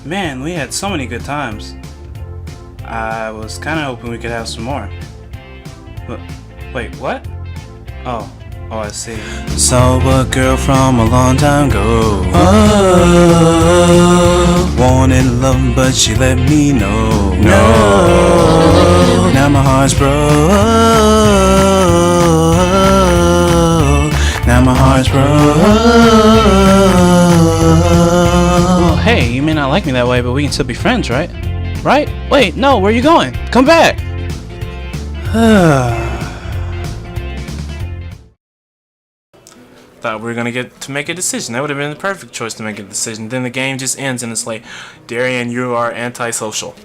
Man, we had so many good times. I was kinda hoping we could have some more. But, wait, what? Oh, I see. Saw a girl from a long time ago. Oh, wanted love, but she let me know. No, now my heart's broke. Now my heart's broke. Well, hey, you may not like me that way, but we can still be friends, right? Right? Wait, no, where are you going? Come back! Thought we were gonna get to make a decision. That would have been the perfect choice to make a decision. Then the game just ends and it's like, Darian, you are antisocial.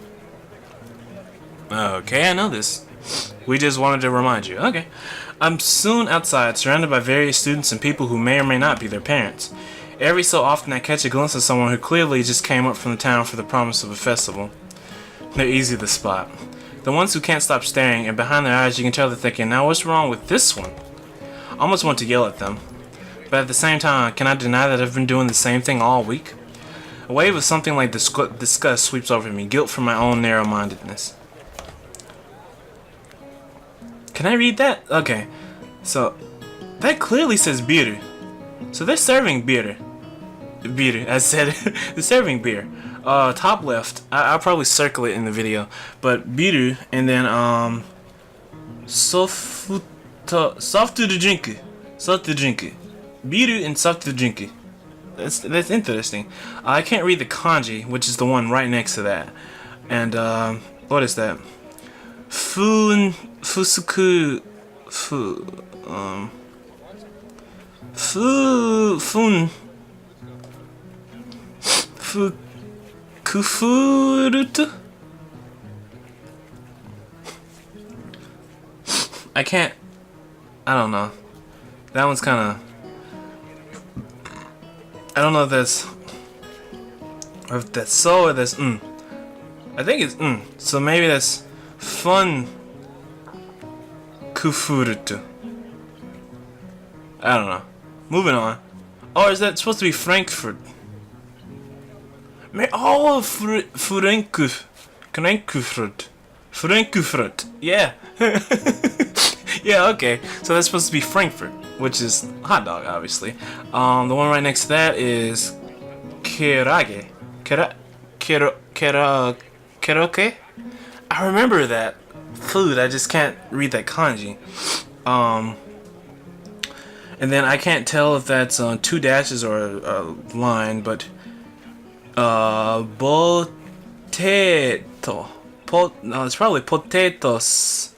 Okay, I know this. We just wanted to remind you. Okay. I'm soon outside, surrounded by various students and people who may or may not be their parents. Every so often I catch a glimpse of someone who clearly just came up from the town for the promise of a festival. They're easy to spot. The ones who can't stop staring, and behind their eyes you can tell they're thinking, now what's wrong with this one? I almost want to yell at them. But at the same time, can I deny that I've been doing the same thing all week? A wave of something like disgust sweeps over me, guilt for my own narrow-mindedness. Can I read that? Okay. So, that clearly says beer. So they're serving beer. Beer, I said they're serving beer. Top left. I'll probably circle it in the video. But beer and then soft to drink. Soft to drink. Beer and soft to drink. That's interesting. I can't read the kanji, which is the one right next to that. And what is that? Fusuku kufurutu. I don't know. That one's kinda, I don't know if that's so or that's I think it's so maybe that's fun kufurutu. I don't know. Moving on. Or is that supposed to be Frankfurt? Oh, Frankfurt. Yeah. Yeah, okay. So that's supposed to be Frankfurt, which is hot dog, obviously. The one right next to that is Karaage. Karaoke? I remember that food, I just can't read that kanji. And then I can't tell if that's two dashes or a line, but potato. No, it's probably potatoes.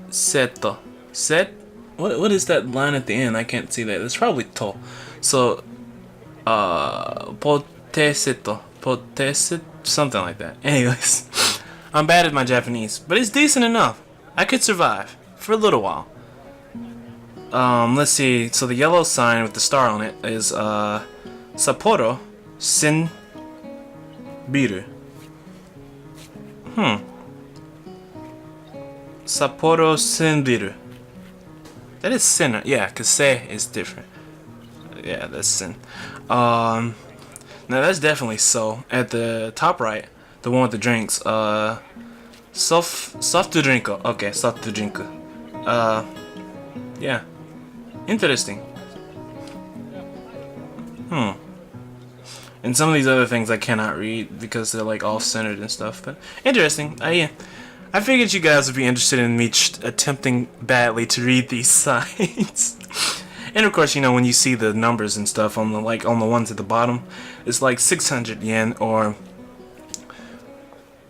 Seto. Set? What is that line at the end? I can't see that. It's probably to. So poteseto. Poteset, something like that. Anyways, I'm bad at my Japanese, but it's decent enough. I could survive for a little while. Let's see. So the yellow sign with the star on it is Sapporo Sin Biru. Sapporo Sin Biru. That is sin. Yeah, cause se is different. Yeah, that's sin. Now that's definitely so. At the top right, the one with the drinks. Soft to drink. Okay, soft to drink. Yeah. Interesting. And some of these other things I cannot read because they're like off-centered and stuff. But interesting. I figured you guys would be interested in me attempting badly to read these signs. And of course, you know, when you see the numbers and stuff on the ones at the bottom, it's like 600 yen or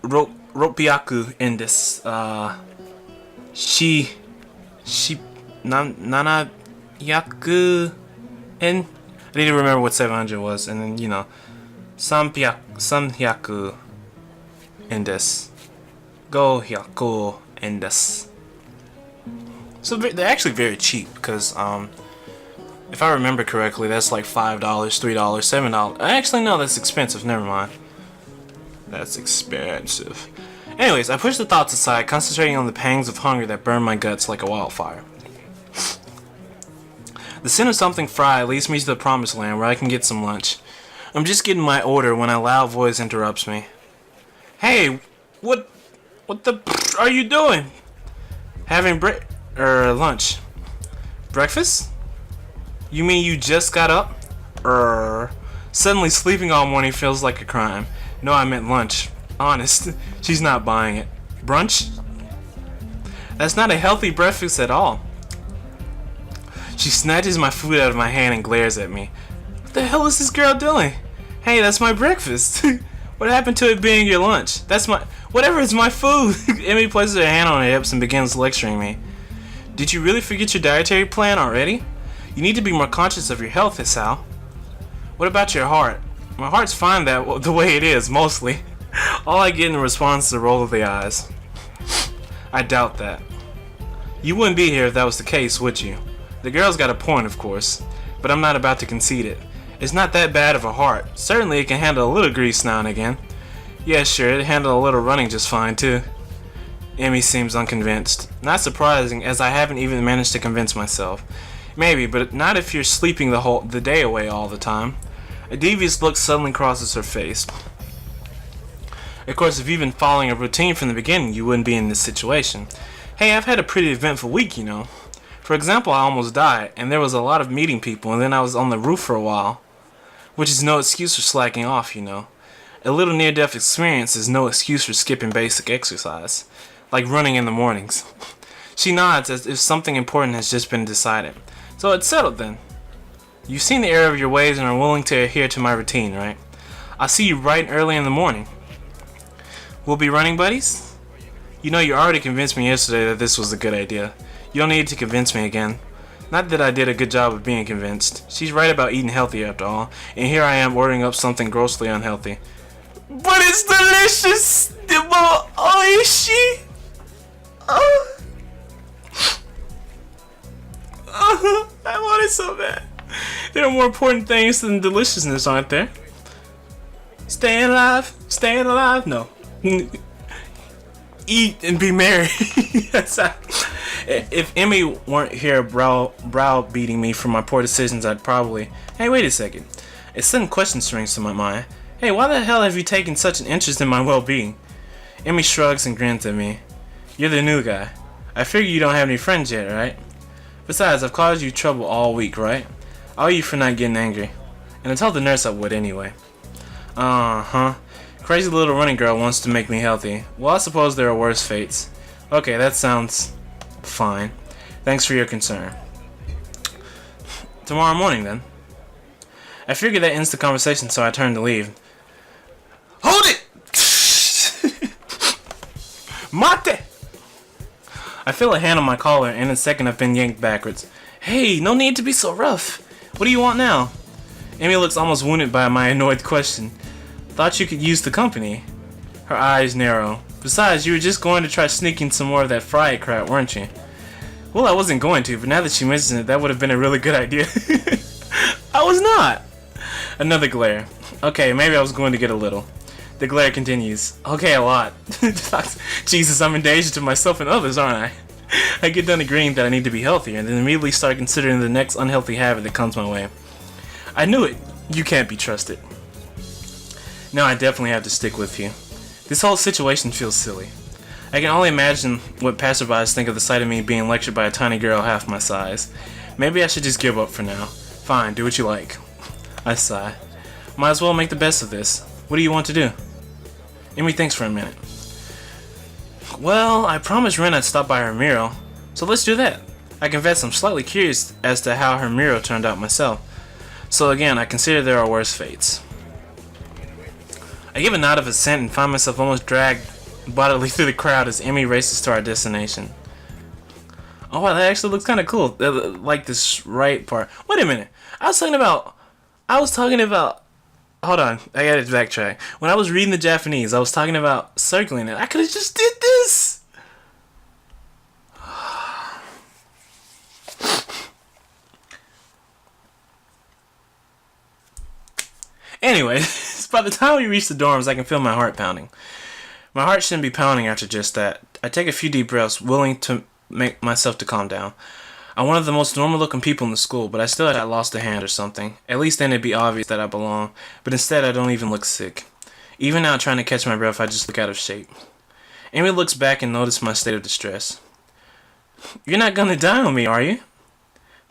ropyaku in this nana yaku en. I need to remember what 700 was, and then, you know, sanhyaku en desu, gohyaku en desu. So they're actually very cheap because if I remember correctly, that's like $5, $3, $7. Actually, no, that's expensive. Never mind. That's expensive. Anyways, I push the thoughts aside, concentrating on the pangs of hunger that burn my guts like a wildfire. The scent of something fried leads me to the promised land where I can get some lunch. I'm just getting my order when a loud voice interrupts me. Hey, what the are you doing? Having lunch. Breakfast? You mean you just got up? Suddenly sleeping all morning feels like a crime. No, I meant lunch. Honest, she's not buying it. Brunch? That's not a healthy breakfast at all. She snatches my food out of my hand and glares at me. What the hell is this girl doing? Hey, that's my breakfast. What happened to it being your lunch? Whatever is my food. Emmy places her hand on her hips and begins lecturing me. Did you really forget your dietary plan already? You need to be more conscious of your health, Hisao. What about your heart? My heart's fine the way it is, mostly. All I get in response is a roll of the eyes. I doubt that. You wouldn't be here if that was the case, would you? The girl's got a point, of course, but I'm not about to concede it. It's not that bad of a heart. Certainly it can handle a little grease now and again. Yeah, sure, it'd handle a little running just fine, too. Emmy seems unconvinced. Not surprising, as I haven't even managed to convince myself. Maybe, but not if you're sleeping the day away all the time. A devious look suddenly crosses her face. Of course, if you've been following a routine from the beginning, you wouldn't be in this situation. Hey, I've had a pretty eventful week, you know. For example, I almost died, and there was a lot of meeting people, and then I was on the roof for a while. Which is no excuse for slacking off, you know. A little near-death experience is no excuse for skipping basic exercise. Like running in the mornings. She nods as if something important has just been decided. So it's settled then. You've seen the error of your ways and are willing to adhere to my routine, right? I'll see you bright and early in the morning. We'll be running buddies? You know, you already convinced me yesterday that this was a good idea. You don't need to convince me again. Not that I did a good job of being convinced. She's right about eating healthy after all, and here I am ordering up something grossly unhealthy. But it's delicious! Oishi! I want it so bad. There are more important things than deliciousness, aren't there? Staying alive? No. Eat and be merry. If Emmy weren't here browbeating me for my poor decisions, I'd probably... Hey, wait a second. A sudden question springs to my mind. Hey, why the hell have you taken such an interest in my well-being? Emmy shrugs and grins at me. You're the new guy. I figure you don't have any friends yet, right? Besides, I've caused you trouble all week, right? I owe you for not getting angry. And I told the nurse I would anyway. Uh-huh. Crazy little running girl wants to make me healthy. Well, I suppose there are worse fates. Okay, that sounds fine. Thanks for your concern. Tomorrow morning, then. I figured that ends the conversation, so I turned to leave. Hold it! Mate! I feel a hand on my collar, and in a second I've been yanked backwards. Hey, no need to be so rough. What do you want now? Amy looks almost wounded by my annoyed question. Thought you could use the company. Her eyes narrow. Besides, you were just going to try sneaking some more of that fried crap, weren't you? Well, I wasn't going to, but now that she mentions it, that would have been a really good idea. I was not. Another glare. Okay, maybe I was going to get a little. The glare continues. Okay, a lot. Jesus, I'm in danger to myself and others, aren't I? I get done agreeing that I need to be healthier, and then immediately start considering the next unhealthy habit that comes my way. I knew it. You can't be trusted. Now I definitely have to stick with you. This whole situation feels silly. I can only imagine what passerbys think of the sight of me being lectured by a tiny girl half my size. Maybe I should just give up for now. Fine, do what you like. I sigh. Might as well make the best of this. What do you want to do? Emmy thinks for a minute. Well, I promised Ren I'd stop by her mural, so let's do that. I confess I'm slightly curious as to how her mural turned out myself. So again, I consider there are worse fates. I give a nod of assent and find myself almost dragged bodily through the crowd as Emmy races to our destination. Oh wow, that actually looks kind of cool. Like this right part. Wait a minute. I was talking about... Hold on, I gotta backtrack. When I was reading the Japanese, I was talking about circling it. I could've just did this! Anyway, by the time we reach the dorms, I can feel my heart pounding. My heart shouldn't be pounding after just that. I take a few deep breaths, willing to make myself to calm down. I'm one of the most normal looking people in the school, but I still had lost a hand or something. At least then it'd be obvious that I belong, but instead I don't even look sick. Even now trying to catch my breath, I just look out of shape. Amy looks back and notices my state of distress. You're not gonna die on me, are you?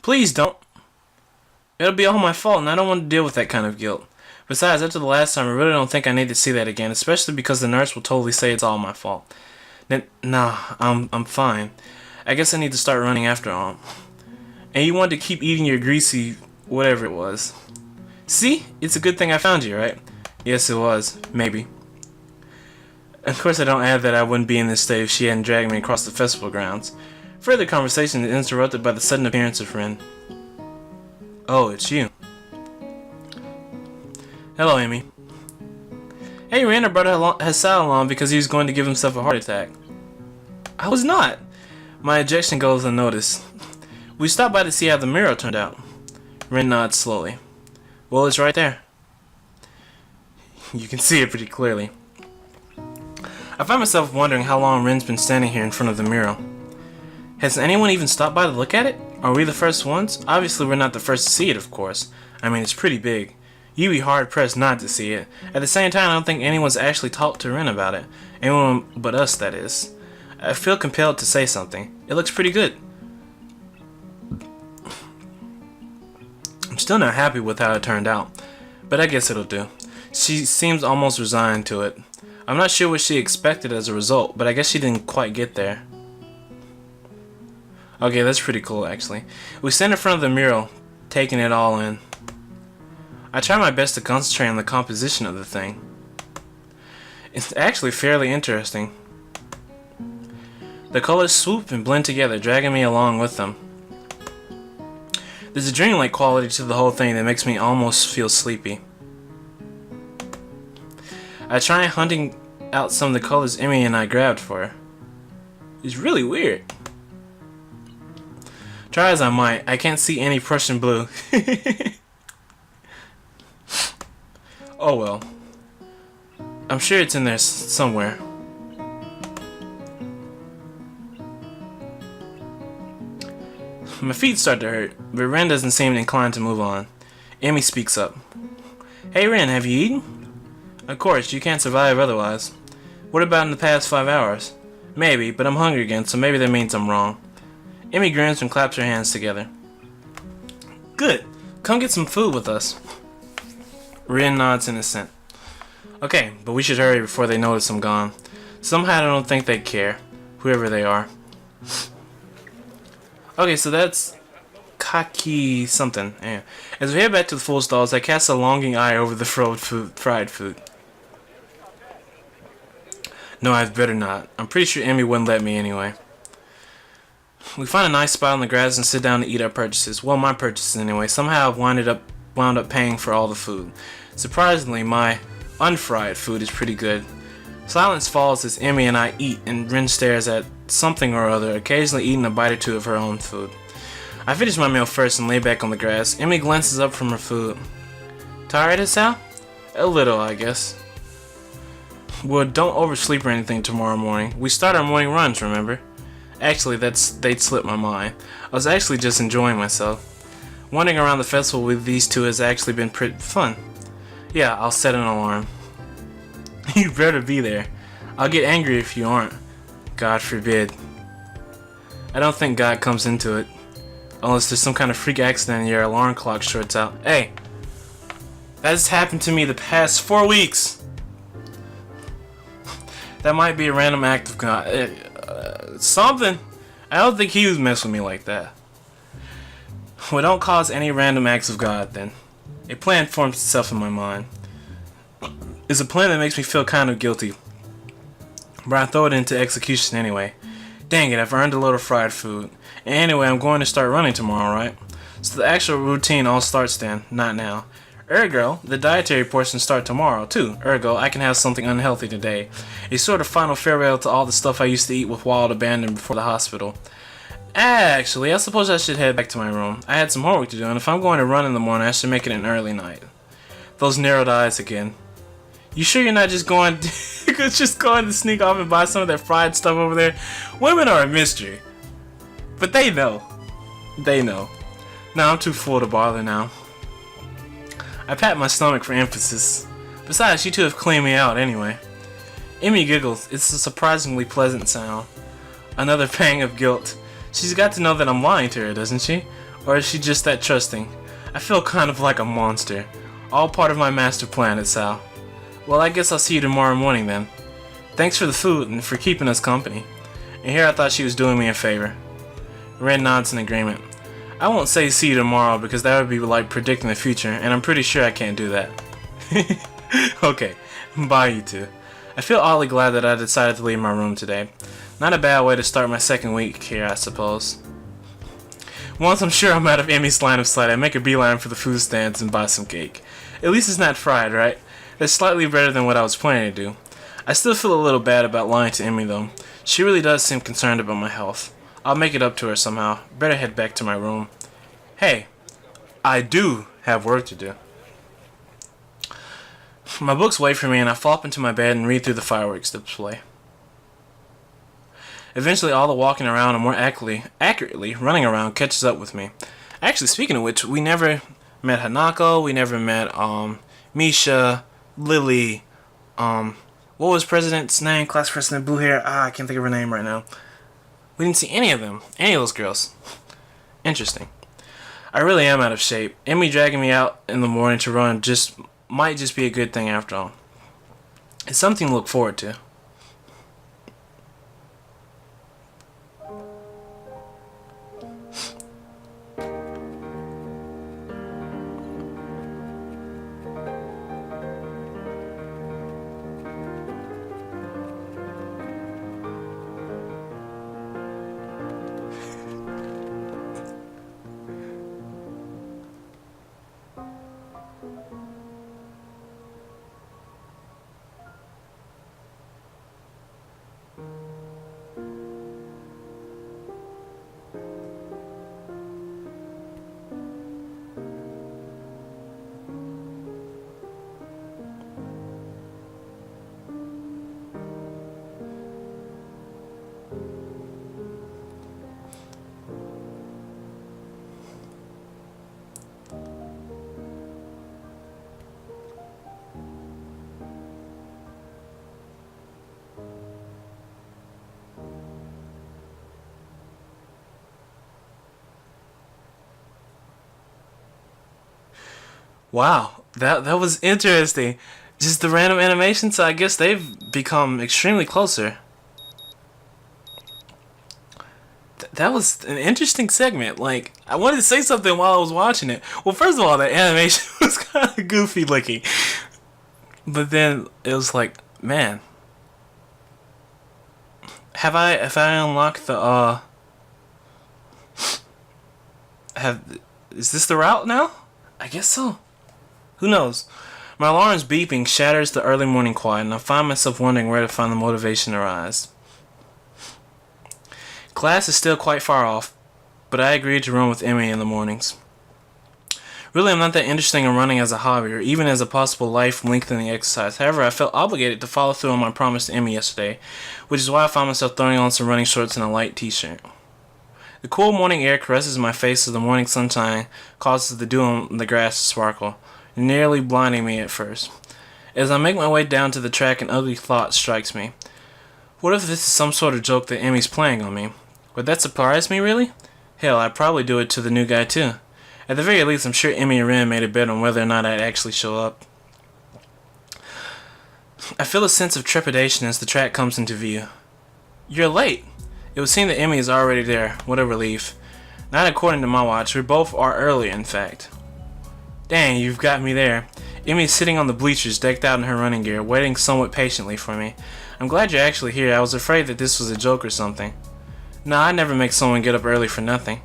Please don't. It'll be all my fault and I don't want to deal with that kind of guilt. Besides, after the last time, I really don't think I need to see that again, especially because the nurse will totally say it's all my fault. Nah, I'm fine. I guess I need to start running after all. And you wanted to keep eating your greasy whatever it was. See? It's a good thing I found you, right? Yes, it was. Maybe. Of course, I don't add that I wouldn't be in this state if she hadn't dragged me across the festival grounds. Further conversation is interrupted by the sudden appearance of Ren. Oh, it's you. Hello, Amy. Hey, Ren, I brought Hassan along because he was going to give himself a heart attack. I was not. My ejection goes unnoticed. We stopped by to see how the mirror turned out. Ren nods slowly. Well, it's right there. You can see it pretty clearly. I find myself wondering how long Ren's been standing here in front of the mirror. Has anyone even stopped by to look at it? Are we the first ones? Obviously, we're not the first to see it, of course. I mean, it's pretty big. You'd be hard-pressed not to see it. At the same time, I don't think anyone's actually talked to Ren about it. Anyone but us, that is. I feel compelled to say something. It looks pretty good. I'm still not happy with how it turned out, but I guess it'll do. She seems almost resigned to it. I'm not sure what she expected as a result, but I guess she didn't quite get there. Okay, that's pretty cool, actually. We stand in front of the mural, taking it all in. I try my best to concentrate on the composition of the thing. It's actually fairly interesting. The colors swoop and blend together, dragging me along with them. There's a dreamlike quality to the whole thing that makes me almost feel sleepy. I try hunting out some of the colors Emmy and I grabbed for her. It's really weird. Try as I might, I can't see any Prussian blue. Oh well. I'm sure it's in there somewhere. My feet start to hurt, but Ren doesn't seem inclined to move on. Emmy speaks up. Hey Ren, have you eaten? Of course, you can't survive otherwise. What about in the past 5 hours? Maybe, but I'm hungry again, so maybe that means I'm wrong. Emmy grins and claps her hands together. Good. Come get some food with us. Ren nods in assent. Okay, but we should hurry before they notice I'm gone. Somehow I don't think they care, whoever they are. Okay, so that's Kaki something. Yeah. As we head back to the food stalls, I cast a longing eye over the fried food. No, I'd better not. I'm pretty sure Emmy wouldn't let me anyway. We find a nice spot on the grass and sit down to eat our purchases. Well, my purchases anyway. Somehow I've wound up paying for all the food. Surprisingly, my unfried food is pretty good. Silence falls as Emmy and I eat, and Ren stares at something or other, occasionally eating a bite or two of her own food. I finish my meal first and lay back on the grass. Emmy glances up from her food. Tired, Sal? A little, I guess. Well, don't oversleep or anything tomorrow morning. We start our morning runs, remember? Actually, they'd slipped my mind. I was actually just enjoying myself. Wandering around the festival with these two has actually been pretty fun. Yeah, I'll set an alarm. You better be there. I'll get angry if you aren't. God forbid. I don't think God comes into it. Unless there's some kind of freak accident and your alarm clock shorts out. Hey! That has happened to me the past 4 weeks! That might be a random act of God. Something. I don't think he was messing with me like that. Well, don't cause any random acts of God, then. A plan forms itself in my mind. It's a plan that makes me feel kind of guilty. But I throw it into execution anyway. Dang it, I've earned a load of fried food. And anyway, I'm going to start running tomorrow, right? So the actual routine all starts then, not now. Ergo, the dietary portions start tomorrow, too. Ergo, I can have something unhealthy today. A sort of final farewell to all the stuff I used to eat with wild abandon before the hospital. Actually, I suppose I should head back to my room. I had some homework to do, and if I'm going to run in the morning, I should make it an early night. Those narrowed eyes again. You sure you're not just going to sneak off and buy some of that fried stuff over there? Women are a mystery. But they know. They know. Nah, I'm too full to bother now. I pat my stomach for emphasis. Besides, you two have cleaned me out anyway. Emmy giggles. It's a surprisingly pleasant sound. Another pang of guilt. She's got to know that I'm lying to her, doesn't she? Or is she just that trusting? I feel kind of like a monster. All part of my master plan at Sal. Well, I guess I'll see you tomorrow morning then. Thanks for the food and for keeping us company. And here I thought she was doing me a favor. Ren nods in agreement. I won't say see you tomorrow because that would be like predicting the future, and I'm pretty sure I can't do that. Okay, bye you two. I feel oddly glad that I decided to leave my room today. Not a bad way to start my second week here, I suppose. Once I'm sure I'm out of Emmy's line of sight, I make a beeline for the food stands and buy some cake. At least it's not fried, right? That's slightly better than what I was planning to do. I still feel a little bad about lying to Emmy though. She really does seem concerned about my health. I'll make it up to her somehow. Better head back to my room. Hey, I do have work to do. My books wait for me and I flop into my bed and read through the fireworks display. Eventually all the walking around and more accurately running around catches up with me. Actually, speaking of which, we never met Hanako, we never met Misha, Lily, what was President's name? Class President Blue Hair? I can't think of her name right now. We didn't see any of them. Any of those girls. Interesting. I really am out of shape. Emmy dragging me out in the morning to run might just be a good thing after all. It's something to look forward to. Wow, that was interesting. Just the random animation, so I guess they've become extremely closer. That was an interesting segment. Like, I wanted to say something while I was watching it. Well, first of all, the animation was kind of goofy looking. But then it was like, man. Have I unlocked the is this the route now? I guess so. Who knows? My alarm's beeping shatters the early morning quiet, and I find myself wondering where to find the motivation to rise. Class is still quite far off, but I agreed to run with Emmy in the mornings. Really, I'm not that interested in running as a hobby, or even as a possible life-lengthening exercise. However, I felt obligated to follow through on my promise to Emmy yesterday, which is why I found myself throwing on some running shorts and a light t-shirt. The cool morning air caresses my face as the morning sunshine causes the dew on the grass to sparkle, nearly blinding me at first. As I make my way down to the track, an ugly thought strikes me. What if this is some sort of joke that Emmy's playing on me? Would that surprise me, really? Hell, I'd probably do it to the new guy, too. At the very least, I'm sure Emmy and Ren made a bet on whether or not I'd actually show up. I feel a sense of trepidation as the track comes into view. You're late. It would seem that Emmy is already there. What a relief. Not according to my watch. We both are early, in fact. Dang, you've got me there. Emmy's sitting on the bleachers, decked out in her running gear, waiting somewhat patiently for me. I'm glad you're actually here. I was afraid that this was a joke or something. Nah, I never make someone get up early for nothing.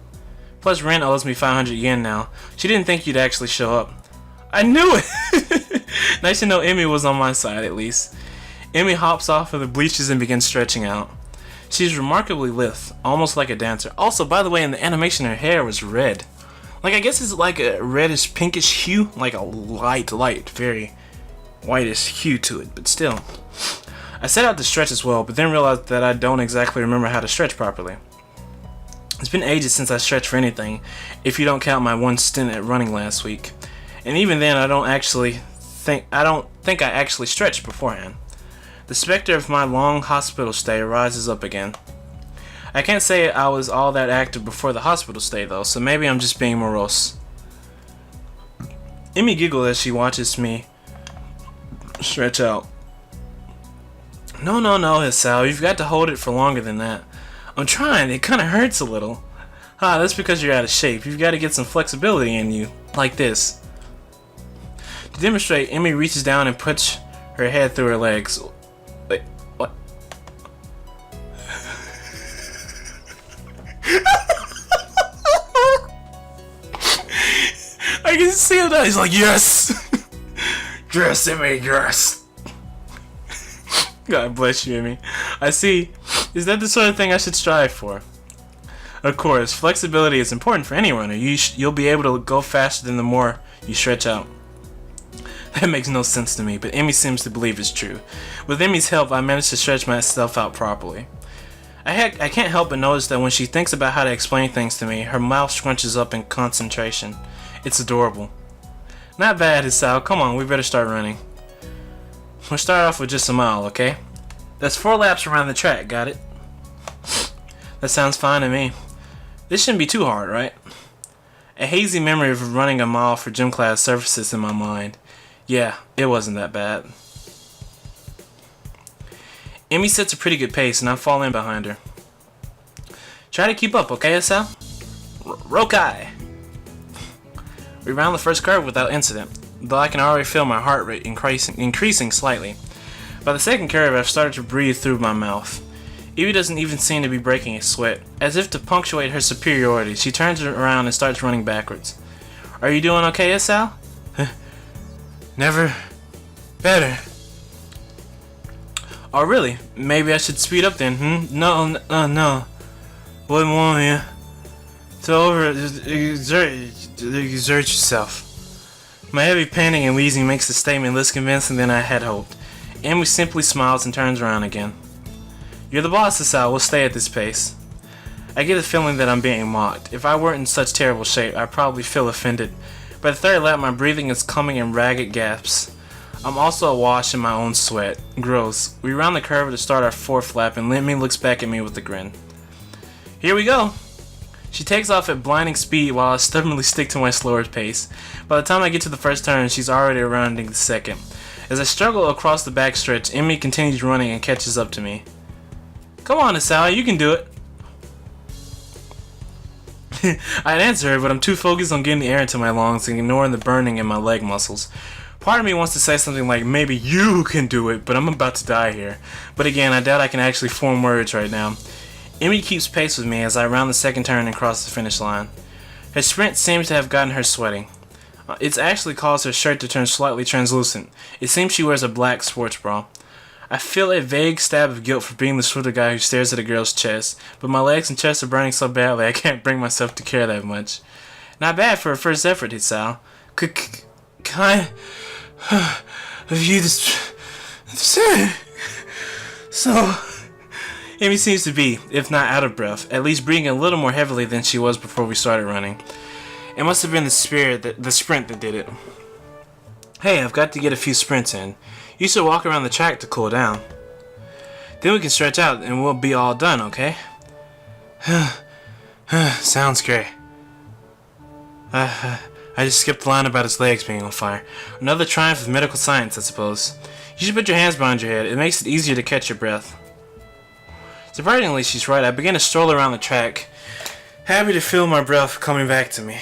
Plus, Ren owes me 500 yen now. She didn't think you'd actually show up. I knew it! Nice to know Emmy was on my side, at least. Emmy hops off of the bleachers and begins stretching out. She's remarkably lithe, almost like a dancer. Also, by the way, in the animation, her hair was red. Like, I guess it's like a reddish, pinkish hue. Like a light, very whitish hue to it, but still. I set out to stretch as well, but then realized that I don't exactly remember how to stretch properly. It's been ages since I stretched for anything, if you don't count my one stint at running last week. And even then, I don't think I actually stretched beforehand. The specter of my long hospital stay rises up again. I can't say I was all that active before the hospital stay though, so maybe I'm just being morose. Emmy giggles as she watches me stretch out. No, Sal, you've got to hold it for longer than that. I'm trying, it kinda hurts a little. That's because you're out of shape. You've got to get some flexibility in you, like this. To demonstrate, Emmy reaches down and puts her head through her legs. Wait, what? I can see him now. He's like, yes! Yes, Emmy, yes! God bless you, Emmy. I see. Is that the sort of thing I should strive for? Of course, flexibility is important for any runner. You'll be able to go faster than the more you stretch out. That makes no sense to me, but Emmy seems to believe it's true. With Emmy's help, I managed to stretch myself out properly. I can't help but notice that when she thinks about how to explain things to me, her mouth scrunches up in concentration. It's adorable. Not bad, Sal. Come on, we better start running. We'll start off with just a mile, okay? That's 4 laps around the track, got it? That sounds fine to me. This shouldn't be too hard, right? A hazy memory of running a mile for gym class surfaces in my mind. Yeah, it wasn't that bad. Emmy sets a pretty good pace, and I fall in behind her. Try to keep up, okay, Sal? Rokai! We round the first curve without incident, though I can already feel my heart rate increasing slightly. By the second curve, I've started to breathe through my mouth. Evie doesn't even seem to be breaking a sweat. As if to punctuate her superiority, she turns around and starts running backwards. Are you doing okay, Sal? Never better. Oh, really? Maybe I should speed up then, No. Wouldn't want you to exert yourself. My heavy panting and wheezing makes the statement less convincing than I had hoped. Emmy simply smiles and turns around again. You're the boss, Sal. We'll stay at this pace. I get the feeling that I'm being mocked. If I weren't in such terrible shape, I'd probably feel offended. By the third lap, my breathing is coming in ragged gasps. I'm also awash in my own sweat. Gross. We round the curve to start our 4th lap, and Emmy looks back at me with a grin. Here we go. She takes off at blinding speed while I stubbornly stick to my slower pace. By the time I get to the first turn, she's already rounding the second. As I struggle across the backstretch, Emmy continues running and catches up to me. Come on, Sal, you can do it. I'd answer her, but I'm too focused on getting the air into my lungs and ignoring the burning in my leg muscles. Part of me wants to say something like, maybe you can do it, but I'm about to die here. But again, I doubt I can actually form words right now. Emmy keeps pace with me as I round the second turn and cross the finish line. Her sprint seems to have gotten her sweating. It's actually caused her shirt to turn slightly translucent. It seems she wears a black sports bra. I feel a vague stab of guilt for being the sort of guy who stares at a girl's chest, but my legs and chest are burning so badly I can't bring myself to care that much. Not bad for a first effort, Sal. Kind of you this so Emmy seems to be, if not out of breath, at least breathing a little more heavily than she was before we started running. It must have been the sprint that did it. Hey, I've got to get a few sprints in. You should walk around the track to cool down. Then we can stretch out and we'll be all done, okay? Sounds great. I just skipped the line about his legs being on fire. Another triumph of medical science, I suppose. You should put your hands behind your head. It makes it easier to catch your breath. Surprisingly, she's right. I began to stroll around the track, happy to feel my breath coming back to me.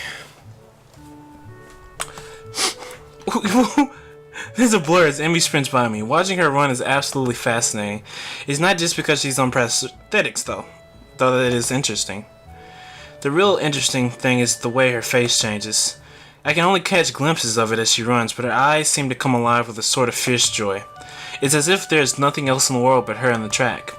There's a blur as Emmy sprints by me. Watching her run is absolutely fascinating. It's not just because she's on prosthetics, though that is interesting. The real interesting thing is the way her face changes. I can only catch glimpses of it as she runs, but her eyes seem to come alive with a sort of fierce joy. It's as if there's nothing else in the world but her and the track.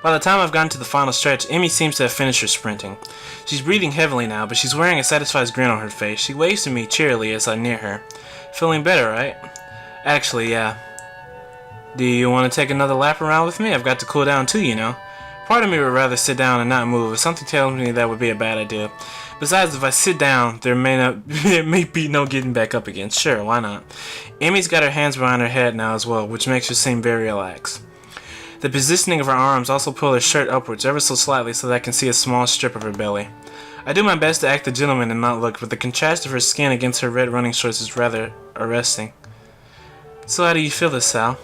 By the time I've gotten to the final stretch, Emmy seems to have finished her sprinting. She's breathing heavily now, but she's wearing a satisfied grin on her face. She waves to me cheerily as I near her. Feeling better, right? Actually, yeah. Do you want to take another lap around with me? I've got to cool down too, you know. Part of me would rather sit down and not move, if something tells me that would be a bad idea. Besides, if I sit down, there may be no getting back up again. Sure, why not? Amy's got her hands behind her head now as well, which makes her seem very relaxed. The positioning of her arms also pull her shirt upwards ever so slightly so that I can see a small strip of her belly. I do my best to act the gentleman and not look, but the contrast of her skin against her red running shorts is rather arresting. So how do you feel this, Sal?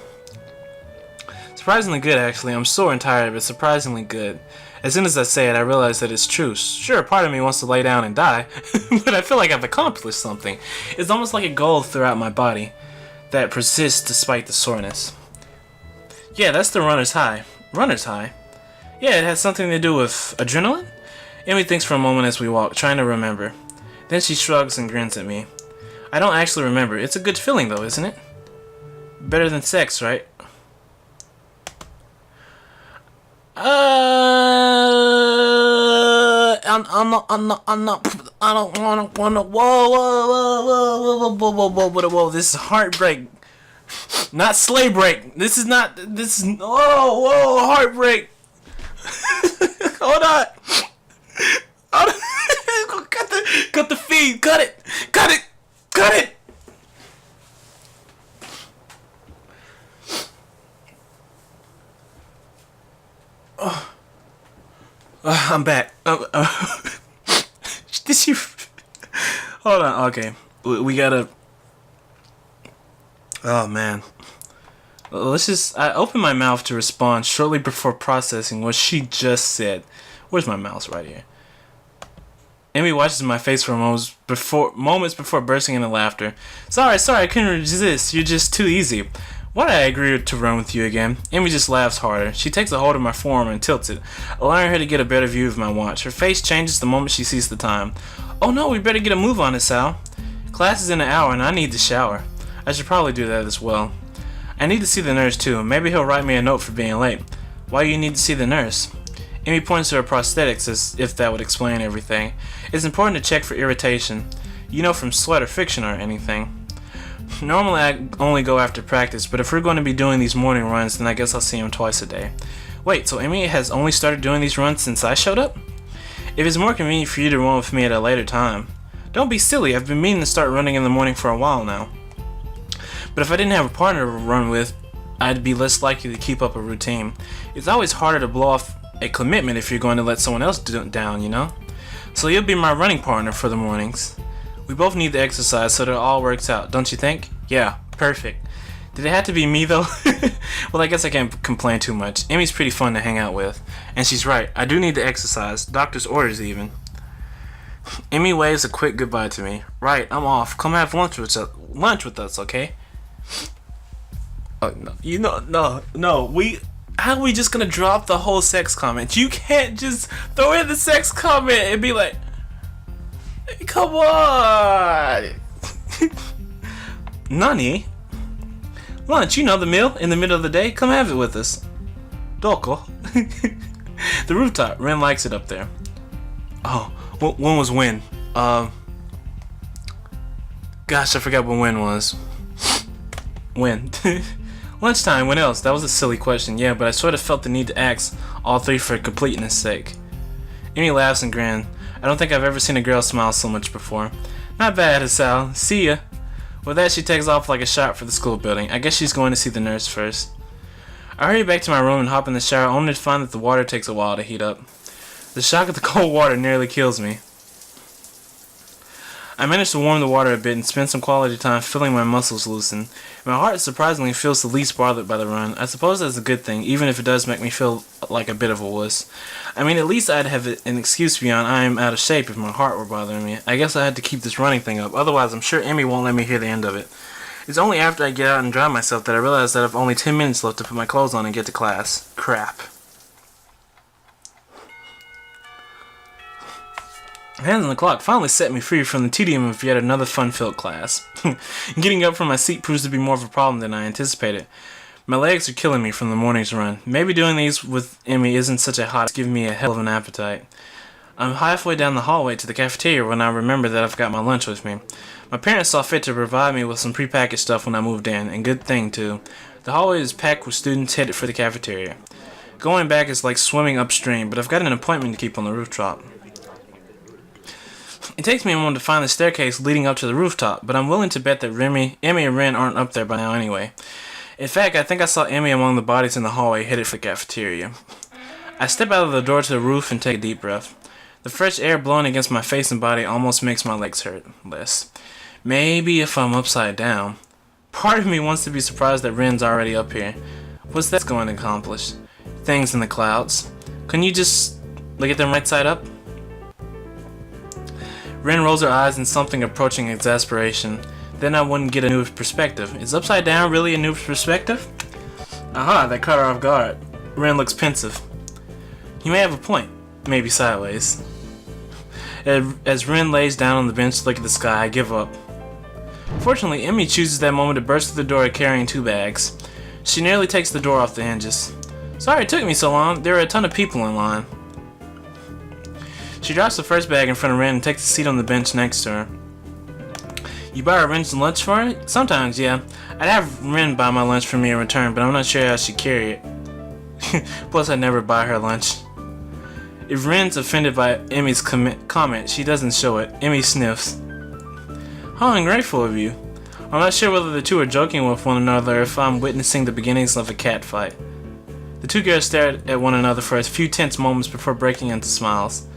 Surprisingly good, actually. I'm sore and tired, but surprisingly good. As soon as I say it, I realize that it's true. Sure, part of me wants to lay down and die, but I feel like I've accomplished something. It's almost like a goal throughout my body that persists despite the soreness. Yeah, that's the runner's high. Runner's high? Yeah, it has something to do with adrenaline? Amy thinks for a moment as we walk, trying to remember. Then she shrugs and grins at me. I don't actually remember. It's a good feeling though, isn't it? Better than sex, right? I'm not, I don't wanna, whoa, this is heartbreak, not sleigh break, this is, heartbreak, hold on, cut the feed, cut it, I'm back. Did you? Hold on. Okay, we gotta. Oh man. Let's just. I opened my mouth to respond shortly before processing what she just said. Where's my mouse? Right here. Amy watches my face for moments before bursting into laughter. Sorry, I couldn't resist. You're just too easy. Why'd I agree to run with you again? Amy just laughs harder. She takes a hold of my forearm and tilts it, allowing her to get a better view of my watch. Her face changes the moment she sees the time. Oh no, we better get a move on it, Sal. Class is in an hour and I need to shower. I should probably do that as well. I need to see the nurse too. Maybe he'll write me a note for being late. Why do you need to see the nurse? Amy points to her prosthetics as if that would explain everything. It's important to check for irritation. You know, from sweat or friction or anything. Normally I only go after practice, but if we're going to be doing these morning runs, then I guess I'll see him twice a day. Wait, so Amy has only started doing these runs since I showed up? If it's more convenient for you to run with me at a later time. Don't be silly, I've been meaning to start running in the morning for a while now. But if I didn't have a partner to run with, I'd be less likely to keep up a routine. It's always harder to blow off a commitment if you're going to let someone else down, you know? So you'll be my running partner for the mornings. We both need the exercise so that it all works out, don't you think? Yeah, perfect. Did it have to be me though? Well, I guess I can't complain too much. Amy's pretty fun to hang out with. And she's right, I do need the exercise. Doctor's orders even. Amy waves a quick goodbye to me. Right, I'm off. Come have lunch with us, okay? Oh, no. How are we just gonna drop the whole sex comment? You can't just throw in the sex comment and be like, come on! Nani? Lunch, you know the meal in the middle of the day. Come have it with us. Doko. The rooftop. Ren likes it up there. Oh, when was when? Gosh, I forgot when was. When? Lunchtime, when else? That was a silly question, yeah, but I sort of felt the need to ask all three for completeness sake. Amy laughs and grins. I don't think I've ever seen a girl smile so much before. Not bad, Hasal. See ya. With that, she takes off like a shot for the school building. I guess she's going to see the nurse first. I hurry back to my room and hop in the shower, only to find that the water takes a while to heat up. The shock of the cold water nearly kills me. I manage to warm the water a bit and spend some quality time feeling my muscles loosen. My heart surprisingly feels the least bothered by the run. I suppose that's a good thing, even if it does make me feel like a bit of a wuss. I mean, at least I'd have an excuse beyond I am out of shape if my heart were bothering me. I guess I had to keep this running thing up, otherwise I'm sure Amy won't let me hear the end of it. It's only after I get out and dry myself that I realize that I've only 10 minutes left to put my clothes on and get to class. Crap. Hands on the clock finally set me free from the tedium of yet another fun-filled class. Getting up from my seat proves to be more of a problem than I anticipated. My legs are killing me from the morning's run. Maybe doing these with Emmy isn't such a hot. It's giving me a hell of an appetite. I'm halfway down the hallway to the cafeteria when I remember that I've got my lunch with me. My parents saw fit to provide me with some prepackaged stuff when I moved in, and good thing too. The hallway is packed with students headed for the cafeteria. Going back is like swimming upstream, but I've got an appointment to keep on the rooftop. It takes me a moment to find the staircase leading up to the rooftop, but I'm willing to bet that Emmy and Ren aren't up there by now anyway. In fact, I think I saw Emmy among the bodies in the hallway headed for the cafeteria. I step out of the door to the roof and take a deep breath. The fresh air blowing against my face and body almost makes my legs hurt less. Maybe if I'm upside down. Part of me wants to be surprised that Ren's already up here. What's that going to accomplish? Things in the clouds. Couldn't you just look at them right side up? Ren rolls her eyes in something approaching exasperation. Then I wouldn't get a new perspective. Is upside down really a new perspective? Aha, that caught her off guard. Ren looks pensive. You may have a point. Maybe sideways. As Ren lays down on the bench to look at the sky, I give up. Fortunately, Emmy chooses that moment to burst through the door carrying 2 bags. She nearly takes the door off the hinges. Sorry it took me so long. There were a ton of people in line. She drops the first bag in front of Ren and takes a seat on the bench next to her. You buy her Ren's lunch for her? Sometimes, yeah. I'd have Ren buy my lunch for me in return, but I'm not sure how she'd carry it. Plus, I'd never buy her lunch. If Ren's offended by Emmy's comment, she doesn't show it. Emmy sniffs. How ungrateful of you. I'm not sure whether the two are joking with one another or if I'm witnessing the beginnings of a cat fight. The two girls stare at one another for a few tense moments before breaking into smiles.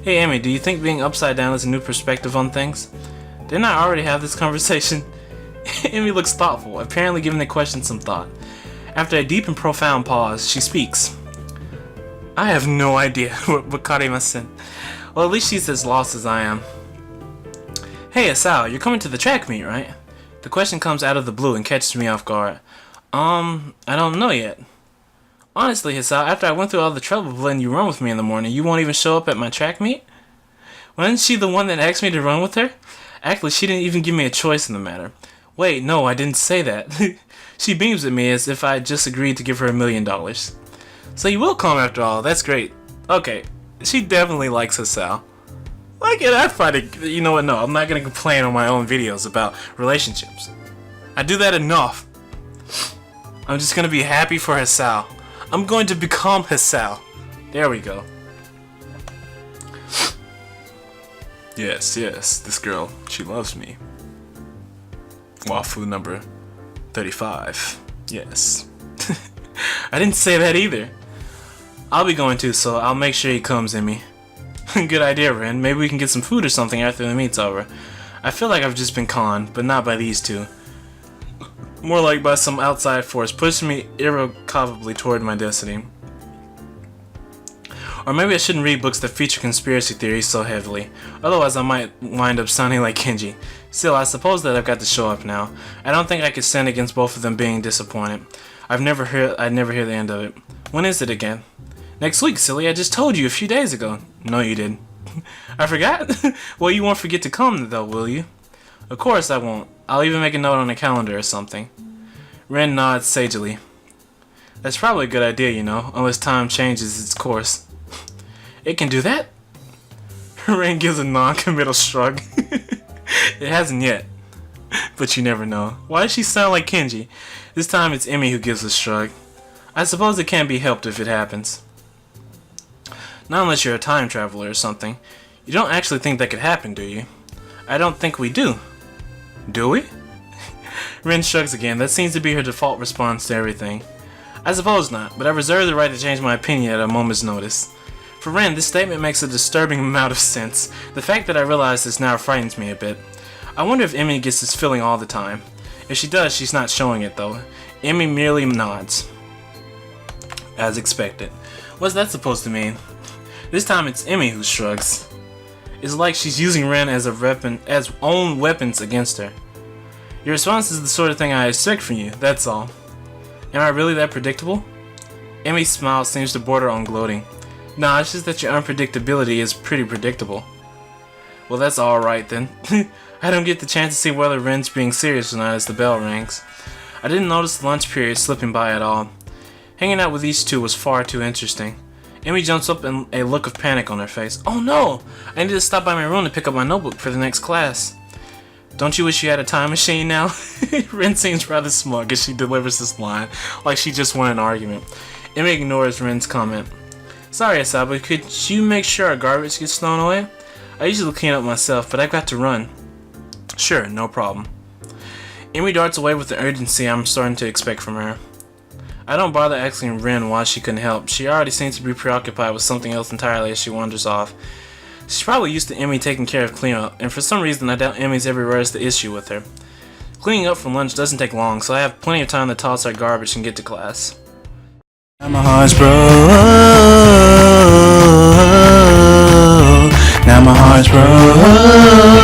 Hey Emmy, do you think being upside down is a new perspective on things? Didn't I already have this conversation? Emmy looks thoughtful, apparently giving the question some thought. After a deep and profound pause, she speaks. I have no idea what wakarimasen. Well, at least she's as lost as I am. Hey Asao, you're coming to the track meet, right? The question comes out of the blue and catches me off guard. I don't know yet. Honestly, Asao, after I went through all the trouble of letting you run with me in the morning, you won't even show up at my track meet? Wasn't she the one that asked me to run with her? Actually, she didn't even give me a choice in the matter. Wait, no, I didn't say that. She beams at me as if I had just agreed to give her $1 million. So you will come after all, that's great. Okay, she definitely likes Asao. Like it, I find it, you know what, no, I'm not gonna complain on my own videos about relationships. I do that enough. I'm just gonna be happy for Asao. I'm going to become Asao. There we go. Yes, this girl, she loves me. Wafu number 35. Yes. I didn't say that either. I'll be going too, so I'll make sure he comes, Emmy. Good idea, Ren. Maybe we can get some food or something after the meet's over. I feel like I've just been conned, but not by these two. More like by some outside force pushing me irrevocably toward my destiny. Or maybe I shouldn't read books that feature conspiracy theories so heavily. Otherwise I might wind up sounding like Kenji. Still, I suppose that I've got to show up now. I don't think I could stand against both of them being disappointed. I'd never hear the end of it. When is it again? Next week, silly. I just told you a few days ago. No, you didn't. I forgot? Well, you won't forget to come, though, will you? Of course I won't. I'll even make a note on the calendar or something. Ren nods sagely. That's probably a good idea, you know, unless time changes its course. It can do that? Ren gives a non-committal shrug. It hasn't yet. But you never know. Why does she sound like Kenji? This time it's Emmy who gives a shrug. I suppose it can't be helped if it happens. Not unless you're a time traveler or something. You don't actually think that could happen, do you? I don't think we do. Do we? Ren shrugs again. That seems to be her default response to everything. I suppose not, but I reserve the right to change my opinion at a moment's notice. For Ren, this statement makes a disturbing amount of sense. The fact that I realize this now frightens me a bit. I wonder if Emmy gets this feeling all the time. If she does, she's not showing it though. Emmy merely nods. As expected. What's that supposed to mean? This time it's Emmy who shrugs. It's like she's using Ren as own weapons against her. Your response is the sort of thing I expect from you, that's all. Am I really that predictable? Emmy's smile seems to border on gloating. Nah, it's just that your unpredictability is pretty predictable. Well, that's alright then. I don't get the chance to see whether Ren's being serious or not as the bell rings. I didn't notice the lunch period slipping by at all. Hanging out with these two was far too interesting. Emmy jumps up in a look of panic on her face. Oh no! I need to stop by my room to pick up my notebook for the next class. Don't you wish you had a time machine now? Ren seems rather smug as she delivers this line, like she just won an argument. Emmy ignores Ren's comment. Sorry, Asabu, could you make sure our garbage gets thrown away? I usually clean up myself, but I've got to run. Sure, no problem. Emmy darts away with the urgency I'm starting to expect from her. I don't bother asking Ren why she couldn't help. She already seems to be preoccupied with something else entirely as she wanders off. She's probably used to Emmy taking care of cleanup, and for some reason I doubt Emmy's ever raised the issue with her. Cleaning up for lunch doesn't take long, so I have plenty of time to toss our garbage and get to class. Now my heart's broke. Now my heart's broke.